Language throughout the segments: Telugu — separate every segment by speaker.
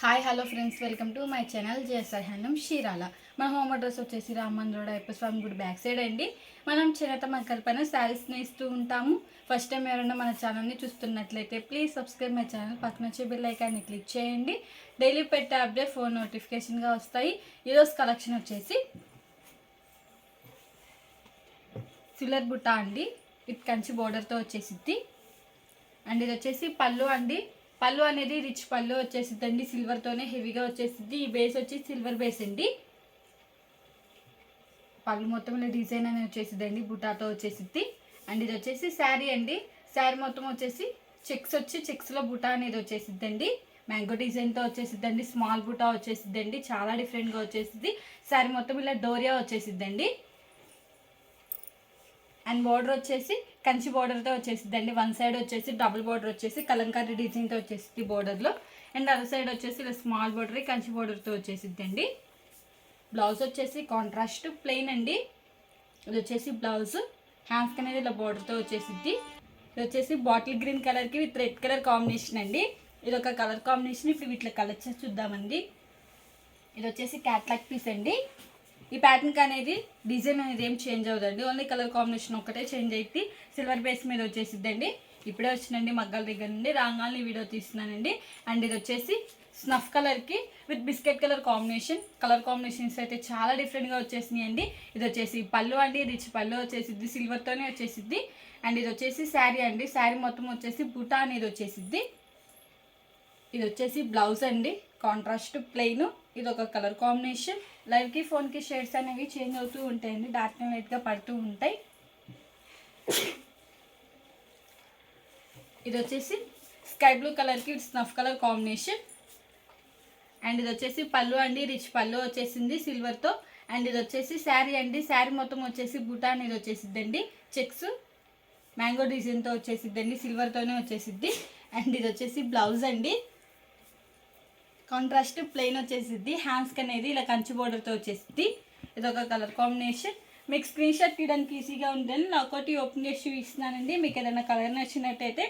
Speaker 1: Hi hello friends, welcome to my channel JSR handloom Chirala. మన హోమ్ అడ్రస్ వచ్చేసి రామన్ రోడ్ అయ్యప్ప స్వామి గుడి బ్యాక్ సైడ్ అండి. మనం చేనేత మక్కల పైన శారీస్ని ఇస్తూ ఉంటాము. ఫస్ట్ టైం ఎవరైనా మన ఛానల్ని చూస్తున్నట్లయితే ప్లీజ్ సబ్స్క్రైబ్ మై ఛానల్, పక్కన వచ్చే బెల్ ఐకాన్ని క్లిక్ చేయండి. డైలీ పెట్టే అప్డేట్ ఫోన్ నోటిఫికేషన్గా వస్తాయి. ఈరోజు కలెక్షన్ వచ్చేసి సిల్వర్ బుట్ట అండి, విత్ కంచి బోర్డర్తో వచ్చేసిద్ది. అండ్ ఇది వచ్చేసి పళ్ళు అండి. పళ్ళు అనేది రిచ్ పళ్ళు వచ్చేసిద్దండి, సిల్వర్తోనే హెవీగా వచ్చేసిద్ది. ఈ బేస్ వచ్చి సిల్వర్ బేస్ అండి. పళ్ళు మొత్తం ఇలా డిజైన్ అనేది వచ్చేసిద్దండి, బుటాతో వచ్చేసిద్ది. అండ్ ఇది వచ్చేసి శారీ అండి. శారీ మొత్తం వచ్చేసి చెక్స్లో బుటా అనేది వచ్చేసిద్దండి. మ్యాంగో డిజైన్తో వచ్చేసిద్దండి. స్మాల్ బుటా వచ్చేసిద్దండి, చాలా డిఫరెంట్గా వచ్చేసిద్ది. శారీ మొత్తం ఇలా డోరియా వచ్చేసిద్దండి. అండ్ బార్డర్ వచ్చేసి కంచి బార్డర్తో వచ్చేసిద్దండి. వన్ సైడ్ వచ్చేసి డబుల్ బార్డర్ వచ్చేసి కలంకారీ డిజైన్తో వచ్చేసిద్ది బార్డర్లో. అండ్ అదర్ సైడ్ వచ్చేసి ఇలా స్మాల్ బార్డర్ కంచి బార్డర్తో వచ్చేసిద్దండి. బ్లౌజ్ వచ్చేసి కాంట్రాస్ట్ ప్లెయిన్ అండి. ఇది వచ్చేసి బ్లౌజ్ హ్యాండ్స్కి అనేది ఇలా బార్డర్తో వచ్చేసిద్ది. ఇది వచ్చేసి బాటిల్ గ్రీన్ కలర్కి విత్ రెడ్ కలర్ కాంబినేషన్ అండి. ఇది ఒక కలర్ కాంబినేషన్. ఇప్పుడు వీటిలో కలర్స్ చూద్దామండి. ఇది వచ్చేసి క్యాట్లాగ్ పీస్ అండి. ఈ ప్యాటర్న్కి అనేది డిజైన్ అనేది ఏం చేంజ్ అవ్వదండి, ఓన్లీ కలర్ కాంబినేషన్ ఒకటే చేంజ్ అయితే సిల్వర్ బేస్ మీద వచ్చేసిద్దండి. ఇప్పుడే వచ్చిందండి మగ్గాల దగ్గర నుండి, రాగాలని వీడియో తీస్తున్నానండి. అండ్ ఇది వచ్చేసి స్నఫ్ కలర్కి విత్ బిస్కెట్ కలర్ కాంబినేషన్స్ అయితే చాలా డిఫరెంట్గా వచ్చేసినాయి అండి. ఇది వచ్చేసి పళ్ళు అండి, రిచ్ పళ్ళు వచ్చేసిద్ది, సిల్వర్తోనే వచ్చేసిద్ది. అండ్ ఇది వచ్చేసి శారీ అండి. శారీ మొత్తం వచ్చేసి బుటా అనేది వచ్చేసిద్ది. ఇది వచ్చేసి బ్లౌజ్ అండి, కాంట్రాస్ట్ ప్లెయిన్. ఇది ఒక కలర్ కాంబినేషన్. లైవ్కి ఫోన్కి షేడ్స్ అనేవి చేంజ్ అవుతూ ఉంటాయండి, డార్క్ అండ్ లైట్గా పడుతూ ఉంటాయి. ఇది వచ్చేసి స్కై బ్లూ కలర్కి స్నఫ్ కలర్ కాంబినేషన్. అండ్ ఇది వచ్చేసి పళ్ళు అండి, రిచ్ పళ్ళు వచ్చేసింది సిల్వర్తో. అండ్ ఇది వచ్చేసి శారీ అండి. శారీ మొత్తం వచ్చేసి బుటా అనేది వచ్చేసిద్దండి, చెక్స్ మ్యాంగో డిజైన్తో వచ్చేసిద్దండి, సిల్వర్తోనే వచ్చేసిద్ది. అండ్ ఇది వచ్చేసి బ్లౌజ్ అండి, కాంట్రాస్ట్ ప్లెయిన్ వచ్చేసిద్ది. హ్యాండ్స్కి అనేది ఇలా కంచి బోర్డర్తో వచ్చేసిద్ది. ఇది ఒక కలర్ కాంబినేషన్. మీకు స్క్రీన్ షాట్ తీయడానికి ఈజీగా ఉందని నా ఒకటి ఓపెన్ చేసి చూపిస్తున్నానండి. మీకు ఏదైనా కలర్ నచ్చినట్టయితే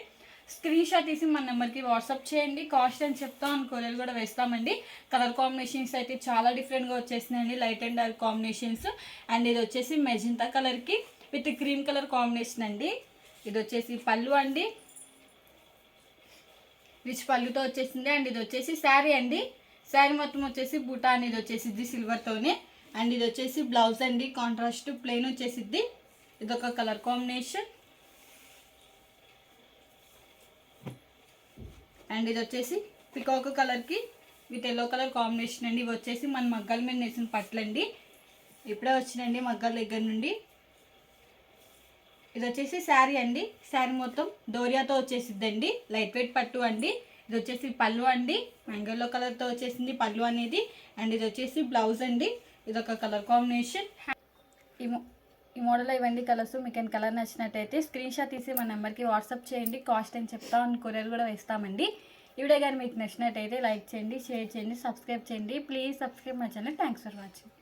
Speaker 1: స్క్రీన్ షాట్ తీసి మన నెంబర్కి వాట్సాప్ చేయండి. కాస్ట్ అని చెప్తాం, అని కొరియర్ కూడా వేస్తామండి. కలర్ కాంబినేషన్స్ అయితే చాలా డిఫరెంట్గా వచ్చేసినాయండి, light and dark combinations. And ఇది వచ్చేసి మెజంతా కలర్కి విత్ క్రీమ్ కలర్ కాంబినేషన్ అండి. ఇది వచ్చేసి పళ్ళు అండి, రిచ్ పళ్ళుతో వచ్చేసింది. అండ్ ఇది వచ్చేసి శారీ అండి. శారీ మొత్తం వచ్చేసి బూటా అనేది వచ్చేసిద్ది సిల్వర్తోనే. అండ్ ఇది వచ్చేసి బ్లౌజ్ అండి, కాంట్రాస్ట్ ప్లెయిన్ వచ్చేసిద్ది. ఇది ఒక కలర్ కాంబినేషన్. అండ్ ఇది వచ్చేసి పికాక్ కలర్కి విత్ ఎల్లో కలర్ కాంబినేషన్ అండి. ఇవి వచ్చేసి మన మగ్గాల మీద నేసిన పట్లండి. ఇప్పుడే వచ్చినండి మగ్గాల దగ్గర నుండి. ఇది వచ్చేసి శారీ అండి. శారీ మొత్తం డోరియాతో వచ్చేసిద్దండి, లైట్ వెయిట్ పట్టు అండి. ఇది వచ్చేసి పళ్ళు అండి, మ్యాంగోలో కలర్తో వచ్చేసింది పళ్ళు అనేది. అండ్ ఇది వచ్చేసి బ్లౌజ్ అండి. ఇది ఒక కలర్ కాంబినేషన్. ఈ మోడల్ ఇవ్వండి కలర్స్. మీకు ఏం కలర్ నచ్చినట్టయితే స్క్రీన్ షాట్ తీసి మన నెంబర్కి వాట్సాప్ చేయండి. కాస్ట్ అని చెప్తాం, కొరియర్ కూడా వేస్తామండి. ఈ వీడియో కానీ మీకు నచ్చినట్టయితే లైక్ చేయండి, షేర్ చేయండి, సబ్స్క్రైబ్ చేయండి. Please subscribe my channel. Thanks for watching.